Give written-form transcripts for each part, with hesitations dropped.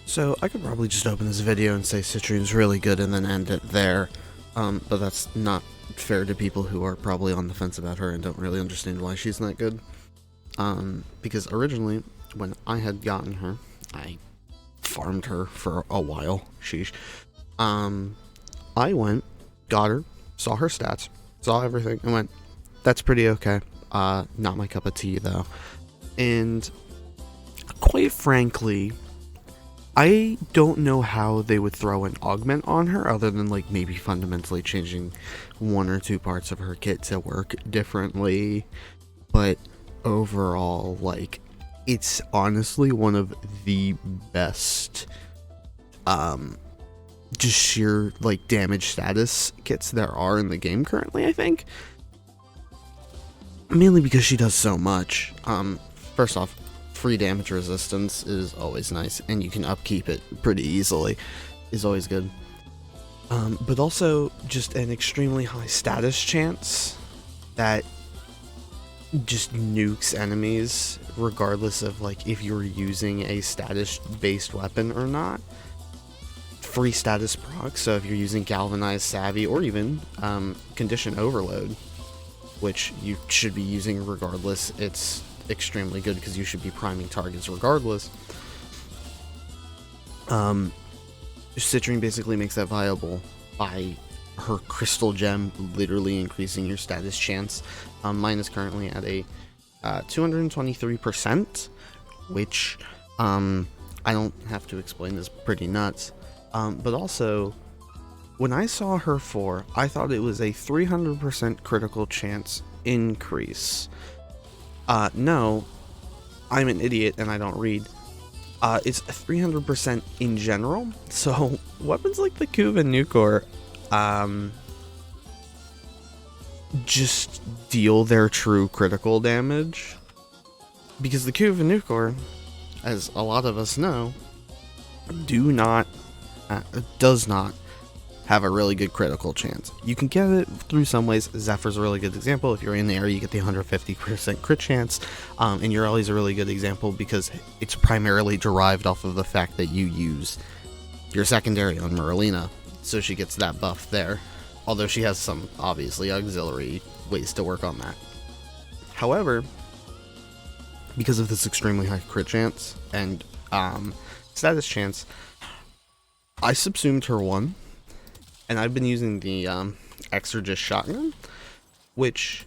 So I could probably just open this video and say Citrine's really good and then end it there, but that's not fair to people who are probably on the fence about her and don't really understand why she's not good. Because originally, when I had gotten her, I farmed her for a while, sheesh. I went, got her, saw her stats, saw everything, and went, that's pretty okay. Not my cup of tea though. And quite frankly, I don't know how they would throw an augment on her other than like maybe fundamentally changing one or two parts of her kit to work differently. But overall, like, it's honestly one of the best just sheer like damage status kits there are in the game currently, I think. Mainly because she does so much. First off, free damage resistance is always nice, and you can upkeep it pretty easily, is always good. But also just an extremely high status chance that just nukes enemies regardless of like if you're using a status based weapon or not. Free status proc, so if you're using Galvanized Savvy or even Condition Overload, which you should be using regardless, it's extremely good because you should be priming targets regardless. Citrine basically makes that viable by her crystal gem literally increasing your status chance. Mine is currently at a 223%, which I don't have to explain, is pretty nuts. But also, when I saw her for, I thought it was a 300% critical chance increase. No, I'm an idiot and I don't read. It's 300% in general, so weapons like the Kuva Nukor, just deal their true critical damage. Because the Kuva Nukor, as a lot of us know, does not have a really good critical chance. You can get it through some ways. Zephyr's a really good example. If you're in the area, you get the 150% crit chance. And Urali's a really good example because it's primarily derived off of the fact that you use your secondary on Merlina, so she gets that buff there. Although she has some, obviously, auxiliary ways to work on that. However, because of this extremely high crit chance and status chance, I subsumed her one. And I've been using the Exorgist shotgun, which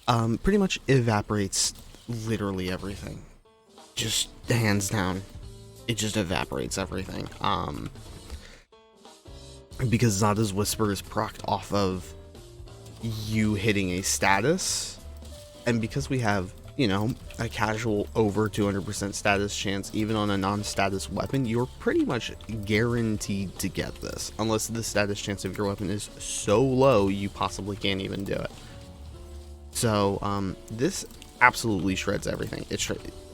pretty much evaporates literally everything. Just hands down, it just evaporates everything. Because Zada's Whisper is procced off of you hitting a status, and because we have, you know, a casual over 200% status chance, even on a non-status weapon, you're pretty much guaranteed to get this, unless the status chance of your weapon is so low you possibly can't even do it. So, this absolutely shreds everything.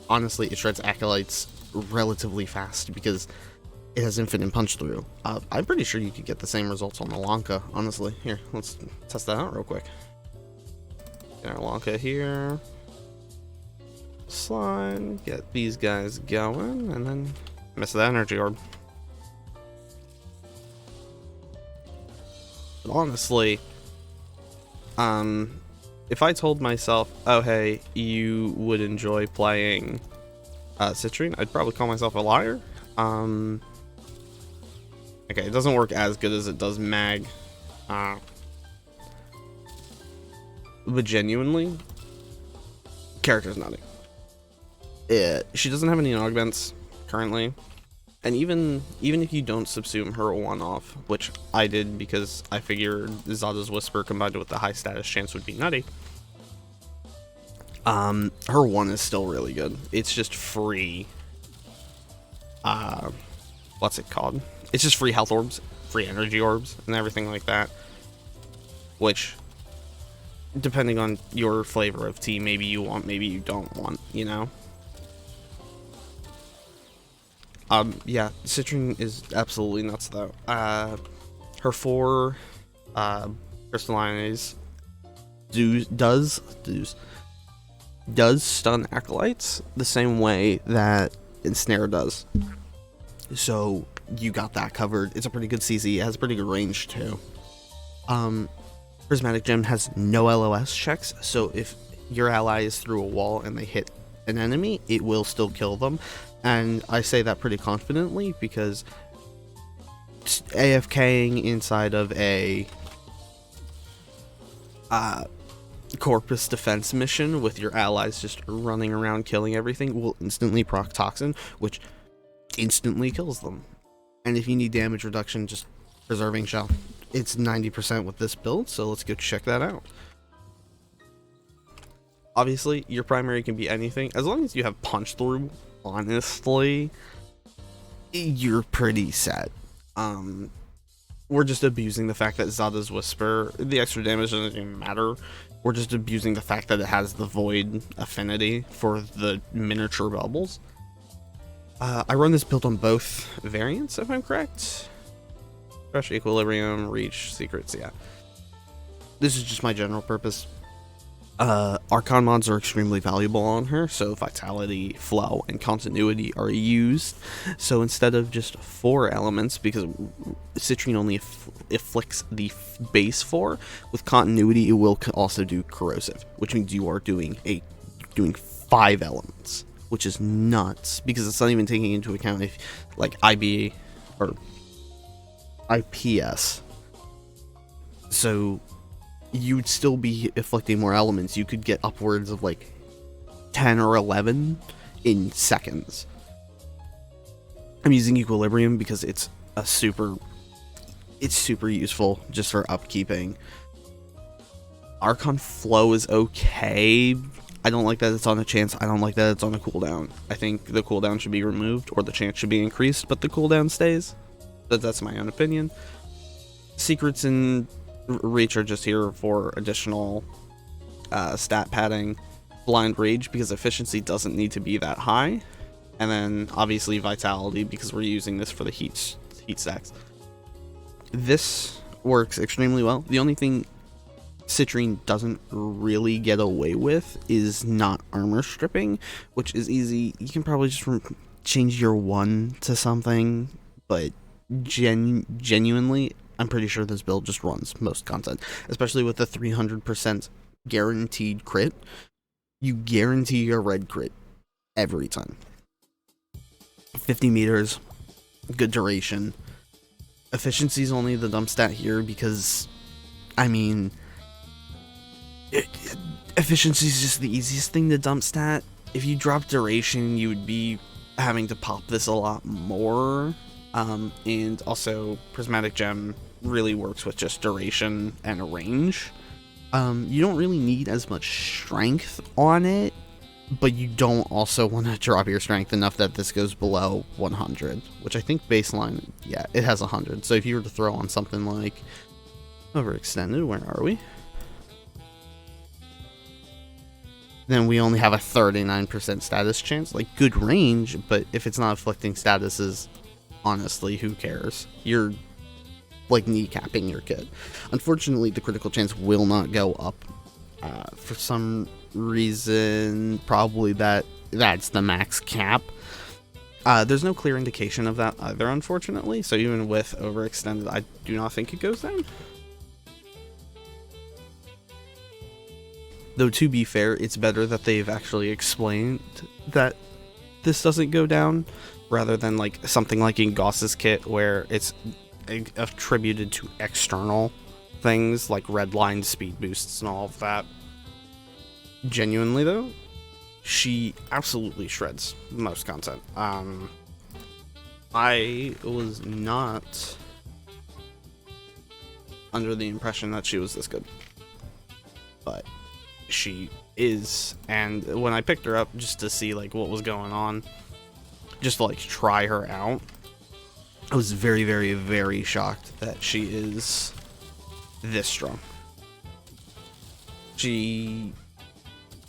Honestly, it shreds Acolytes relatively fast because it has infinite punch through. I'm pretty sure you could get the same results on the Lanka, honestly. Here, let's test that out real quick. Get our Lanka here. Slide, get these guys going, and then miss the energy orb. But honestly, if I told myself, oh hey, you would enjoy playing Citrine, I'd probably call myself a liar. Okay, it doesn't work as good as it does Mag, but genuinely, character's nutty. She doesn't have any augments currently, and even if you don't subsume her one-off, which I did because I figured Zada's Whisper combined with the high status chance would be nutty, her one is still really good. It's just free, what's it called? It's just free health orbs, free energy orbs, and everything like that, which, depending on your flavor of tea, maybe you want, maybe you don't want, you know? Yeah, Citrine is absolutely nuts though. Her 4 crystallines does stun Acolytes the same way that Ensnare does. so you got that covered. It's a pretty good CZ. It has pretty good range too. Prismatic Gem has no LOS checks, so if your ally is through a wall and they hit an enemy, it will still kill them. And I say that pretty confidently because AFKing inside of a corpus defense mission with your allies just running around killing everything will instantly proc Toxin, which instantly kills them. And if you need damage reduction, just Preserving Shell. It's 90% with this build, so let's go check that out. Obviously, your primary can be anything. As long as you have punch through, honestly, you're pretty set. We're just abusing the fact that Zada's Whisper, the extra damage doesn't even matter. We're just abusing the fact that it has the Void affinity for the miniature bubbles. I run this build on both variants, if I'm correct. Fresh, Equilibrium, Reach, Secrets, yeah. This is just my general purpose. Archon mods are extremely valuable on her, so Vitality, Flow, and Continuity are used. So instead of just 4 elements, because Citrine only afflicts the base 4, with Continuity it will also do Corrosive, which means you are doing 5 elements, which is nuts, because it's not even taking into account if, like, IB or IPS. So you would still be afflicting more elements. You could get upwards of like 10 or 11 in seconds. I'm using Equilibrium because it's super useful just for upkeeping. Archon Flow is okay. I don't like that it's on a chance. I don't like that it's on a cooldown. I think the cooldown should be removed or the chance should be increased, but the cooldown stays. But that's my own opinion. Secrets and Reach are just here for additional stat padding. Blind Rage because efficiency doesn't need to be that high, and then obviously Vitality because we're using this for the heat stacks. This works extremely well. The only thing Citrine doesn't really get away with is not armor stripping, which is easy. You can probably just change your 1 to something, but genuinely, I'm pretty sure this build just runs most content, especially with the 300% guaranteed crit. You guarantee your red crit every time. 50 meters, good duration. Efficiency is only the dump stat here because, I mean, efficiency is just the easiest thing to dump stat. If you drop duration, you would be having to pop this a lot more. And also Prismatic Gem really works with just duration and range. You don't really need as much strength on it, but you don't also want to drop your strength enough that this goes below 100, which I think baseline, yeah, it has 100. So if you were to throw on something like Overextended, where are we? Then we only have a 39% status chance, like good range, but if it's not afflicting statuses, honestly, who cares? You're like kneecapping your kid. Unfortunately, the critical chance will not go up. For some reason, probably that's the max cap. There's no clear indication of that either, unfortunately. So even with Overextended, I do not think it goes down. Though to be fair, it's better that they've actually explained that this doesn't go down, rather than like something like in Gauss's kit where it's attributed to external things like redline speed boosts and all of that. Genuinely though, she absolutely shreds most content. I was not under the impression that she was this good, but she is. And when I picked her up just to see like what was going on, just to like try her out, I was very, very, very shocked that she is this strong. She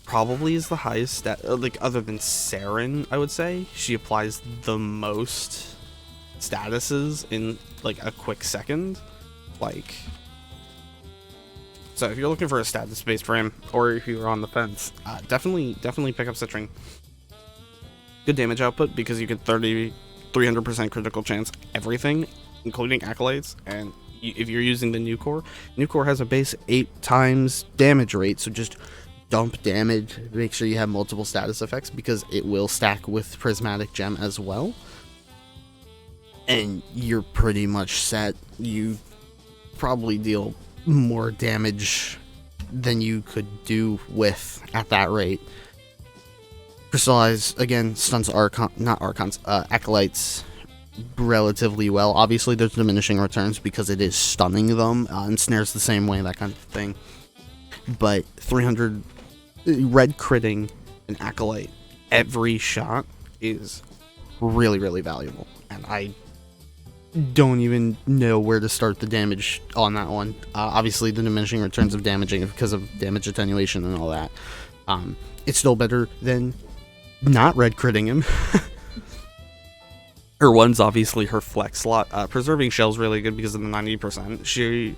probably is the highest stat, like other than Saren, I would say. She applies the most statuses in like a quick second. Like, so if you're looking for a status based frame, or if you're on the fence, definitely pick up Citrine. Good damage output because you get 30 300% critical chance everything, including acolytes, and if you're using the new core has a base 8 times damage rate, so just dump damage, make sure you have multiple status effects, because it will stack with Prismatic Gem as well, and you're pretty much set. You probably deal more damage than you could do with at that rate. Crystallize, again, stuns acolytes relatively well. Obviously there's diminishing returns because it is stunning them, ensnares the same way, that kind of thing, but 300 red critting an acolyte every shot is really, really valuable, and I don't even know where to start the damage on that one. Obviously the diminishing returns of damaging because of damage attenuation and all that. It's still better than not red critting him. Her one's obviously her flex slot. Preserving Shell's really good because of the 90%. She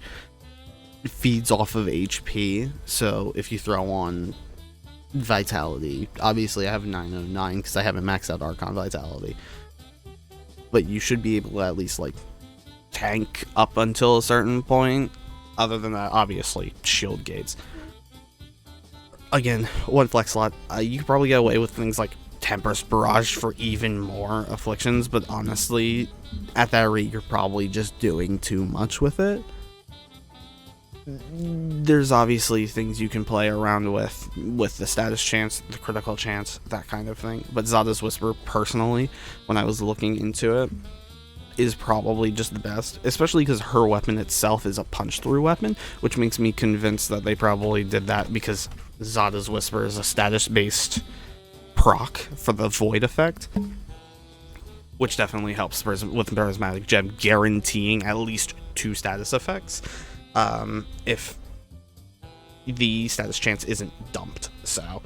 feeds off of HP, so if you throw on Vitality, obviously I have 909 because I haven't maxed out Archon Vitality, but you should be able to at least like tank up until a certain point. Other than that, obviously shield gates. Again, one flex slot. You could probably get away with things like Tempest Barrage for even more afflictions, but honestly, at that rate, you're probably just doing too much with it. There's obviously things you can play around with the status chance, the critical chance, that kind of thing, but Zada's Whisper, personally, when I was looking into it, is probably just the best, especially because her weapon itself is a punch-through weapon, which makes me convinced that they probably did that because Zada's Whisper is a status-based proc for the Void effect, which definitely helps with Prismatic Gem guaranteeing at least 2 status effects if the status chance isn't dumped. So,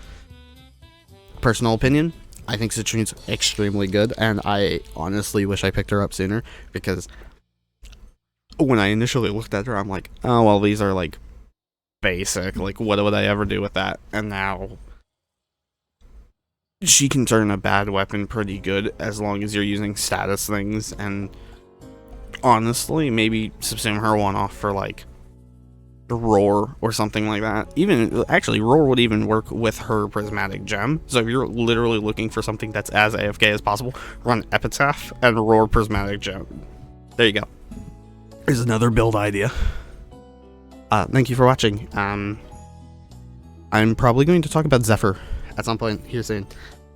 personal opinion, I think Citrine's extremely good, and I honestly wish I picked her up sooner, because when I initially looked at her, I'm like, oh, well, these are like basic, like what would I ever do with that? And now she can turn a bad weapon pretty good as long as you're using status things, and honestly, maybe subsume her one off for like Roar or something like that. Even actually, Roar would even work with her Prismatic Gem. So if you're literally looking for something that's as AFK as possible, run Epitaph and Roar Prismatic Gem. There you go. There's another build idea. Thank you for watching. I'm probably going to talk about Zephyr at some point here soon,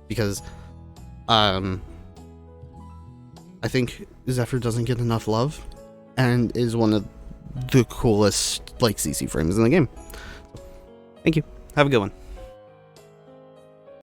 because I think Zephyr doesn't get enough love and is one of the coolest like CC frames in the game. Thank you. Have a good one.